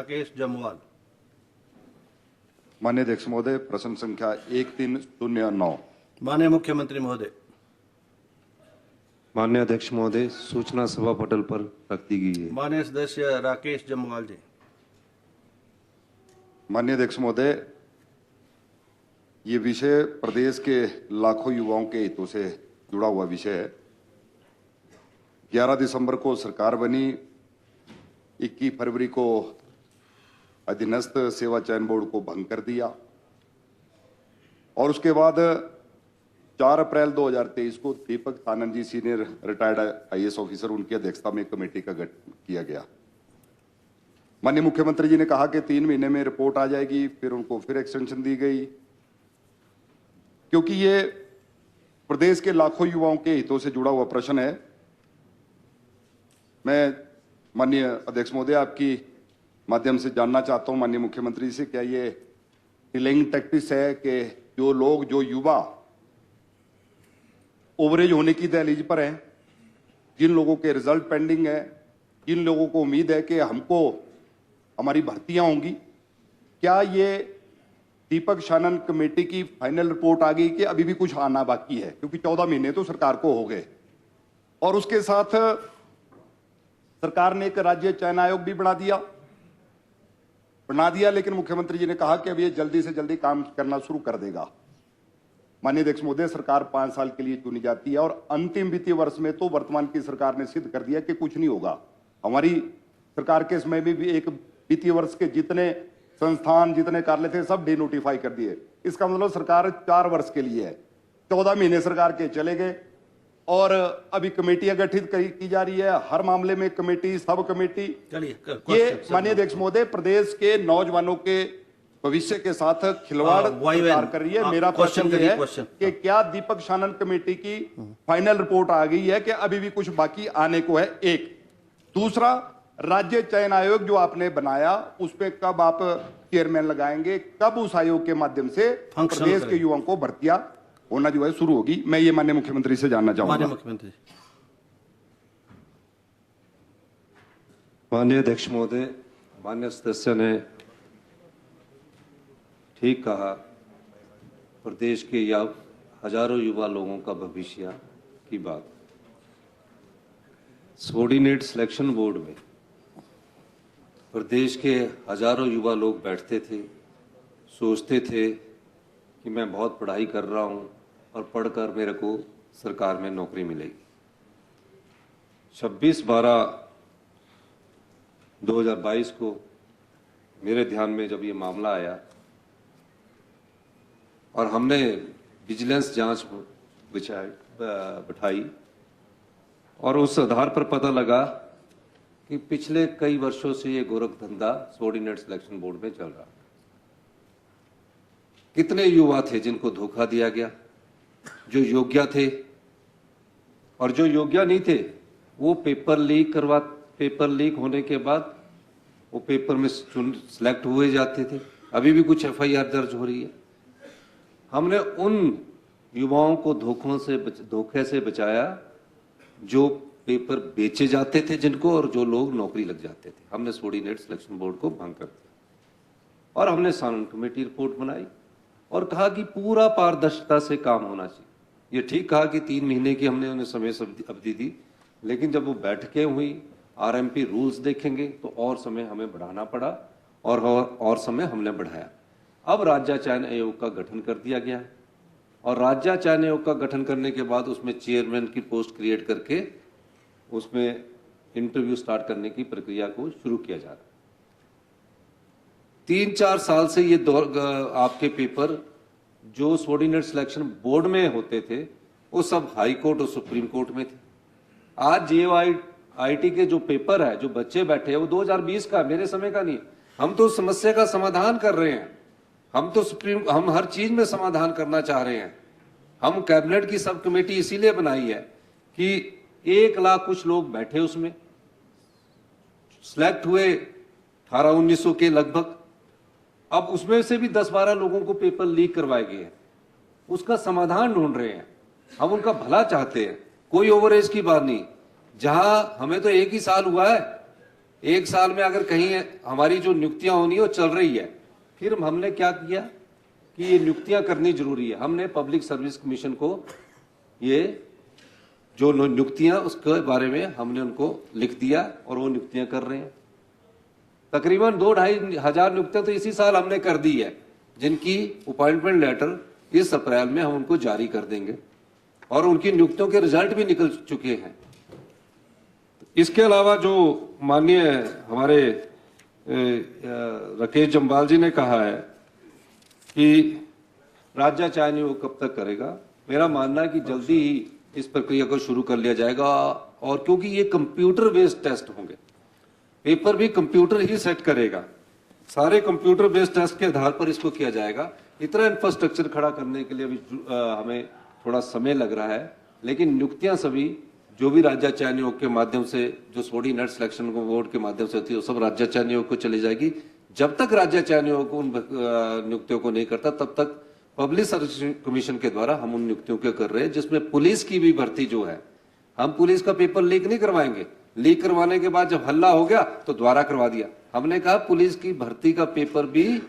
राकेश जमवाल। माननीय अध्यक्ष महोदय, प्रश्न संख्या 1309। माननीय मुख्यमंत्री महोदय। माननीय अध्यक्ष महोदय, सूचना सभा पटल पर रख दी गई है। माननीय सदस्य राकेश जमवाल जी। माननीय अध्यक्ष महोदय, ये विषय प्रदेश के लाखों युवाओं के हितों से जुड़ा हुआ विषय है। 11 दिसंबर को सरकार बनी, 21 फरवरी को अधीनस्थ सेवा चयन बोर्ड को भंग कर दिया और उसके बाद 4 अप्रैल 2023 को दीपक सानंद जी सीनियर रिटायर्ड आईएएस ऑफिसर, उनकी अध्यक्षता में कमेटी का गठन किया गया। माननीय मुख्यमंत्री जी ने कहा कि 3 महीने में रिपोर्ट आ जाएगी, फिर उनको फिर एक्सटेंशन दी गई, क्योंकि ये प्रदेश के लाखों युवाओं के हितों से जुड़ा हुआ प्रश्न है। मैं माननीय अध्यक्ष महोदय आपकी माध्यम से जानना चाहता हूं माननीय मुख्यमंत्री से, क्या ये डिलेइंग टैक्टिस है कि जो युवा ओवरेज होने की दहलीज पर हैं, जिन लोगों के रिजल्ट पेंडिंग है, जिन लोगों को उम्मीद है कि हमारी भर्तियां होंगी, क्या ये दीपक सानंद कमेटी की फाइनल रिपोर्ट आ गई कि अभी भी कुछ आना बाकी है? क्योंकि 14 महीने तो सरकार को हो गए और उसके साथ सरकार ने एक राज्य चयन आयोग भी बना दिया, लेकिन मुख्यमंत्री जी ने कहा कि अब ये जल्दी से जल्दी काम करना शुरू कर देगा। माननीय अध्यक्ष महोदय, सरकार 5 साल के लिए चुनी जाती है और अंतिम वित्तीय वर्ष में तो वर्तमान की सरकार ने सिद्ध कर दिया कि कुछ नहीं होगा। हमारी सरकार के समय में भी एक वित्तीय वर्ष के जितने संस्थान, जितने कार्यालय थे, सब डिनोटिफाई कर दिए। इसका मतलब सरकार 4 वर्ष के लिए है। 14 महीने सरकार के चले गए और अभी कमेटियां गठित की जा रही है, हर मामले में कमेटी, सब कमेटी। ये माननीय अध्यक्ष महोदय प्रदेश के नौजवानों के भविष्य के साथ खिलवाड़ सरकार कर रही है। मेरा प्रश्न ये है कि क्या दीपक सानंद कमेटी की फाइनल रिपोर्ट आ गई है कि अभी भी कुछ बाकी आने को है? एक। दूसरा, राज्य चयन आयोग जो आपने बनाया, उस पर कब आप चेयरमैन लगाएंगे? कब उस आयोग के माध्यम से प्रदेश के युवाओं को भर्तियां होना जो है शुरू होगी? मैं ये माननीय मुख्यमंत्री से जानना चाहूंगा। माननीय मुख्यमंत्री। माननीय अध्यक्ष महोदय, माननीय सदस्य ने ठीक कहा। प्रदेश के हजारों युवा लोगों का भविष्य की बात। सबॉर्डिनेट सिलेक्शन बोर्ड में प्रदेश के हजारों युवा लोग बैठते थे, सोचते थे कि मैं बहुत पढ़ाई कर रहा हूं और पढ़कर मेरे को सरकार में नौकरी मिलेगी। 26/12/2022 को मेरे ध्यान में जब ये मामला आया और हमने विजिलेंस जांच बिठाई और उस आधार पर पता लगा कि पिछले कई वर्षों से ये गोरख धंधा सबॉर्डिनेट सिलेक्शन बोर्ड में चल रहा। कितने युवा थे जिनको धोखा दिया गया, जो योग्य थे, और जो योग्य नहीं थे वो पेपर लीक होने के बाद वो पेपर में सिलेक्ट हुए जाते थे। अभी भी कुछ एफआईआर दर्ज हो रही है। हमने उन युवाओं को धोखे से बचाया जो पेपर बेचे जाते थे जिनको, और जो लोग नौकरी लग जाते थे। हमने सबॉर्डिनेट सिलेक्शन बोर्ड को भंग कर दिया और हमने सानंद कमेटी रिपोर्ट बनाई और कहा कि पूरा पारदर्शिता से काम होना चाहिए। ये ठीक कहा कि 3 महीने की हमने उन्हें समय अवधि दी, लेकिन जब वो बैठकें हुई, आरएमपी रूल्स देखेंगे तो और समय हमें बढ़ाना पड़ा और समय हमने बढ़ाया। अब राज्य चयन आयोग का गठन कर दिया गया और राज्य चयन आयोग का गठन करने के बाद उसमें चेयरमैन की पोस्ट क्रिएट करके उसमें इंटरव्यू स्टार्ट करने की प्रक्रिया को शुरू किया जा रहा है। 3-4 साल से ये आपके पेपर जो सबॉर्डिनेट सिलेक्शन बोर्ड में होते थे वो सब हाई कोर्ट और सुप्रीम कोर्ट में थे। आज जेईआईटी के जो पेपर है, जो बच्चे बैठे हैं, वो 2020 का, मेरे समय का नहीं। हम तो समस्या का समाधान कर रहे हैं। हम हर चीज में समाधान करना चाह रहे हैं। हम कैबिनेट की सब कमेटी इसीलिए बनाई है कि 1 लाख कुछ लोग बैठे, उसमें सिलेक्ट हुए 1800-1900 के लगभग। अब उसमें से भी 10-12 लोगों को पेपर लीक करवाए गए हैं। उसका समाधान ढूंढ रहे हैं। हम उनका भला चाहते हैं, कोई ओवरेज की बात नहीं। जहां हमें तो 1 ही साल हुआ है, एक साल में अगर कहीं हमारी जो नियुक्तियां होनी है वो चल रही है, फिर हमने क्या किया कि ये नियुक्तियां करनी जरूरी है। हमने पब्लिक सर्विस कमीशन को ये जो नियुक्तियां उसके बारे में हमने उनको लिख दिया और वो नियुक्तियां कर रहे हैं। तकरीबन 2-2.5 हजार नियुक्तियां तो इसी साल हमने कर दी है, जिनकी अपॉइंटमेंट लेटर इस अप्रैल में हम उनको जारी कर देंगे और उनकी नियुक्तियों के रिजल्ट भी निकल चुके हैं। इसके अलावा जो माननीय हमारे राकेश जम्वाल जी ने कहा है कि राज्य चयन आयोग कब तक करेगा, मेरा मानना है कि जल्दी ही इस प्रक्रिया को शुरू कर लिया जाएगा। और क्योंकि ये कंप्यूटर बेस्ड टेस्ट होंगे, पेपर भी कंप्यूटर ही सेट करेगा, सारे कंप्यूटर बेस्ड टेस्ट के आधार पर इसको किया जाएगा। इतना इंफ्रास्ट्रक्चर खड़ा करने के लिए अभी हमें थोड़ा समय लग रहा है, लेकिन नियुक्तियां सभी जो भी राज्य चयन आयोग के माध्यम से, जो सबॉर्डिनेट सिलेक्शन बोर्ड के माध्यम से होती है, वो सब राज्य चयन आयोग को चली जाएगी। जब तक राज्य चयन आयोग उन नियुक्तियों को नहीं करता, तब तक पब्लिक सर्विस कमीशन के द्वारा हम उन नियुक्तियों को कर रहे हैं, जिसमें पुलिस की भी भर्ती जो है, हम पुलिस का पेपर लीक नहीं करवाएंगे। लीक करवाने के बाद जब हल्ला हो गया तो दोबारा करवा दिया। हमने कहा पुलिस की भर्ती का पेपर भी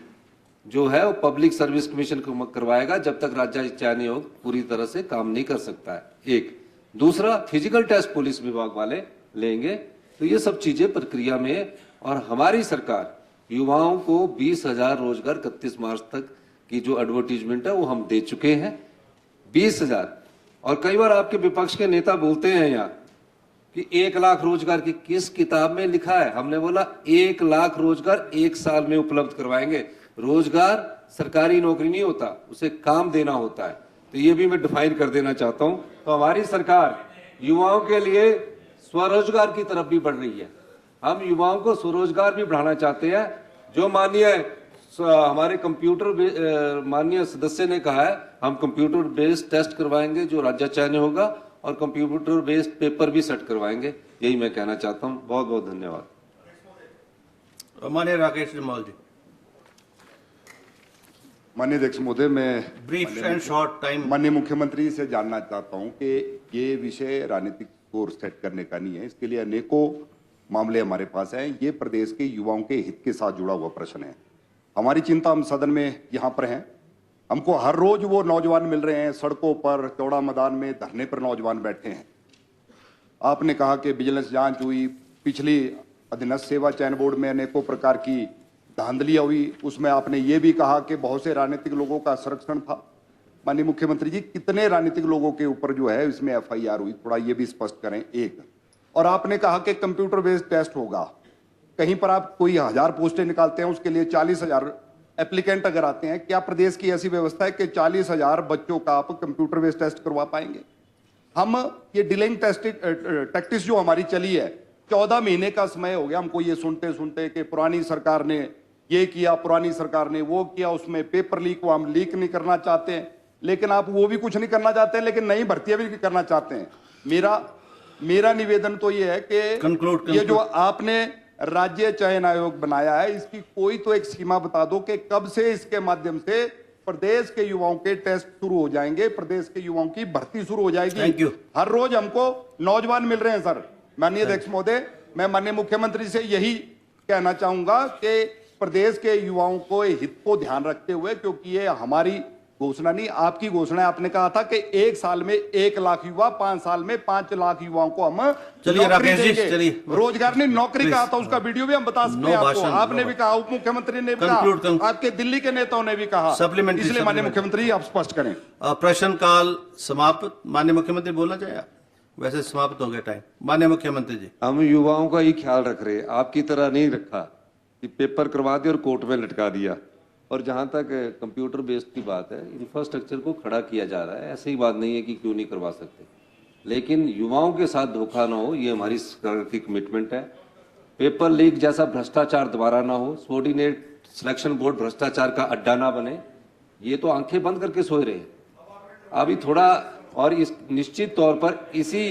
जो है वो पब्लिक सर्विस कमीशन को करवाएगा, जब तक राज्य चयन आयोग पूरी तरह से काम नहीं कर सकता है। एक दूसरा, फिजिकल टेस्ट पुलिस विभाग वाले लेंगे। तो ये सब चीजें प्रक्रिया में है और हमारी सरकार युवाओं को 20,000 रोजगार 31 मार्च तक की जो एडवर्टीजमेंट है वो हम दे चुके हैं, 20,000। और कई बार आपके विपक्ष के नेता बोलते हैं यहाँ कि 1 लाख रोजगार की किस किताब में लिखा है? हमने बोला 1 लाख रोजगार 1 साल में उपलब्ध करवाएंगे। रोजगार सरकारी नौकरी नहीं होता, उसे काम देना होता है। तो ये भी मैं डिफाइन कर देना चाहता हूं। तो हमारी सरकार युवाओं के लिए स्वरोजगार की तरफ भी बढ़ रही है। हम युवाओं को स्वरोजगार भी बढ़ाना चाहते हैं। जो माननीय हमारे कंप्यूटर माननीय सदस्य ने कहा है, हम कंप्यूटर बेस्ड टेस्ट करवाएंगे जो राज्य चयन होगा, और कंप्यूटर बेस्ड पेपर भी सेट करवाएंगे। यही मैं कहना चाहता हूं। बहुत बहुत धन्यवाद। माननीय राकेश जम्वाल जी, माननीय अध्यक्ष महोदय, मैं ब्रीफ एंड शॉर्ट टाइम। माननीय मुख्यमंत्री से जानना चाहता हूं कि ये विषय राजनीतिक स्कोर सेट करने का नहीं है, इसके लिए अनेकों मामले हमारे पास हैं। ये प्रदेश के युवाओं के हित के साथ जुड़ा हुआ प्रश्न है। हमारी चिंता हम सदन में यहाँ पर हैं। हमको हर रोज वो नौजवान मिल रहे हैं सड़कों पर, चौड़ा मैदान में धरने पर नौजवान बैठे हैं। आपने कहा कि विजिलेंस जांच हुई, पिछली अधीनस्थ सेवा चयन बोर्ड में अनेकों प्रकार की धांधलियां हुई, उसमें आपने ये भी कहा कि बहुत से राजनीतिक लोगों का संरक्षण था। माननीय मुख्यमंत्री जी, कितने राजनीतिक लोगों के ऊपर जो है इसमें FIR हुई, थोड़ा ये भी स्पष्ट करें। एक, और आपने कहा कि कंप्यूटर बेस्ड टेस्ट होगा। कहीं पर आप कोई 1000 पोस्टें निकालते हैं, उसके लिए 40,000 एप्लीकेंट अगर आते हैं, क्या प्रदेश की ऐसी व्यवस्था है कि 40,000 बच्चों का आप कंप्यूटर बेस्ड टेस्ट करवा पाएंगे? हम ये डिलेइंग टैक्टिस जो हमारी चली है, 14 महीने का समय हो गया हमको ये सुनते सुनते कि पुरानी सरकार ने ये किया, पुरानी सरकार ने वो किया, उसमें पेपर लीक हुआ, हम लीक नहीं करना चाहते हैं। लेकिन आप वो भी कुछ नहीं करना चाहते हैं, लेकिन नई भर्तियां भी करना चाहते हैं। मेरा निवेदन तो ये है कि ये जो आपने राज्य चयन आयोग बनाया है, इसकी कोई तो एक सीमा बता दो कि कब से इसके माध्यम से प्रदेश के युवाओं के टेस्ट शुरू हो जाएंगे, प्रदेश के युवाओं की भर्ती शुरू हो जाएगी। Thank you. हर रोज हमको नौजवान मिल रहे हैं सर। माननीय अध्यक्ष महोदय, मैं माननीय मुख्यमंत्री से यही कहना चाहूंगा कि प्रदेश के युवाओं को हित को ध्यान रखते हुए, क्योंकि ये हमारी घोषणा नहीं, आपकी घोषणा है। आपने कहा था कि 1 साल में 1 लाख युवा, 5 साल में 5 लाख युवाओं को हम चलिए राकेश जी, देंगे। चलिए। रोजगार नहीं, नौकरी कहा था, उसका वीडियो भी हम बता सकते हैं आपको। आपने भी कहा, उप मुख्यमंत्री ने भी कहा, आपके दिल्ली के नेताओं ने भी कहा। सप्लीमेंट्री, इसलिए माननीय मुख्यमंत्री आप स्पष्ट करें। प्रश्नकाल समाप्त। माननीय मुख्यमंत्री बोलना चाहिए आप? वैसे समाप्त हो गया टाइम। माननीय मुख्यमंत्री जी, हम युवाओं का ही ख्याल रख रहे हैं, आपकी तरह नहीं रखा कि पेपर करवा दिया और कोर्ट में लटका दिया। और जहां तक कंप्यूटर बेस्ड की बात है, इंफ्रास्ट्रक्चर को खड़ा किया जा रहा है, ऐसी ही बात नहीं है कि क्यों नहीं करवा सकते, लेकिन युवाओं के साथ धोखा ना हो, ये हमारी सरकार की कमिटमेंट है। पेपर लीक जैसा भ्रष्टाचार दोबारा ना हो, सबॉर्डिनेट सिलेक्शन बोर्ड भ्रष्टाचार का अड्डा ना बने। ये तो आंखें बंद करके सोए रहे हैं। अभी थोड़ा और इस निश्चित तौर पर इसी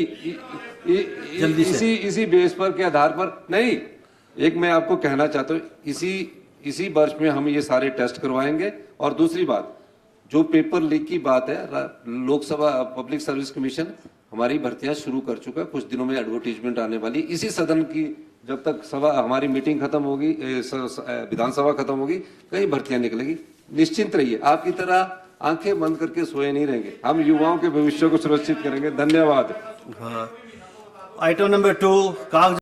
बेस पर के आधार पर नहीं, एक मैं आपको कहना चाहता हूँ, इसी वर्ष में हम ये सारे टेस्ट करवाएंगे। और दूसरी बात, जो पेपर लीक की बात है, लोकसभा पब्लिक सर्विस कमीशन हमारी भर्तियां शुरू कर चुका है। कुछ दिनों में एडवर्टीजमेंट आने वाली, इसी सदन की जब तक सभा हमारी मीटिंग खत्म होगी, विधानसभा खत्म होगी, कहीं भर्तियां निकलेगी। निश्चिंत रहिए, आपकी तरह आंखें बंद करके सोए नहीं रहेंगे। हम युवाओं के भविष्य को सुरक्षित करेंगे। धन्यवाद। हाँ। आइटम नंबर 2 कागज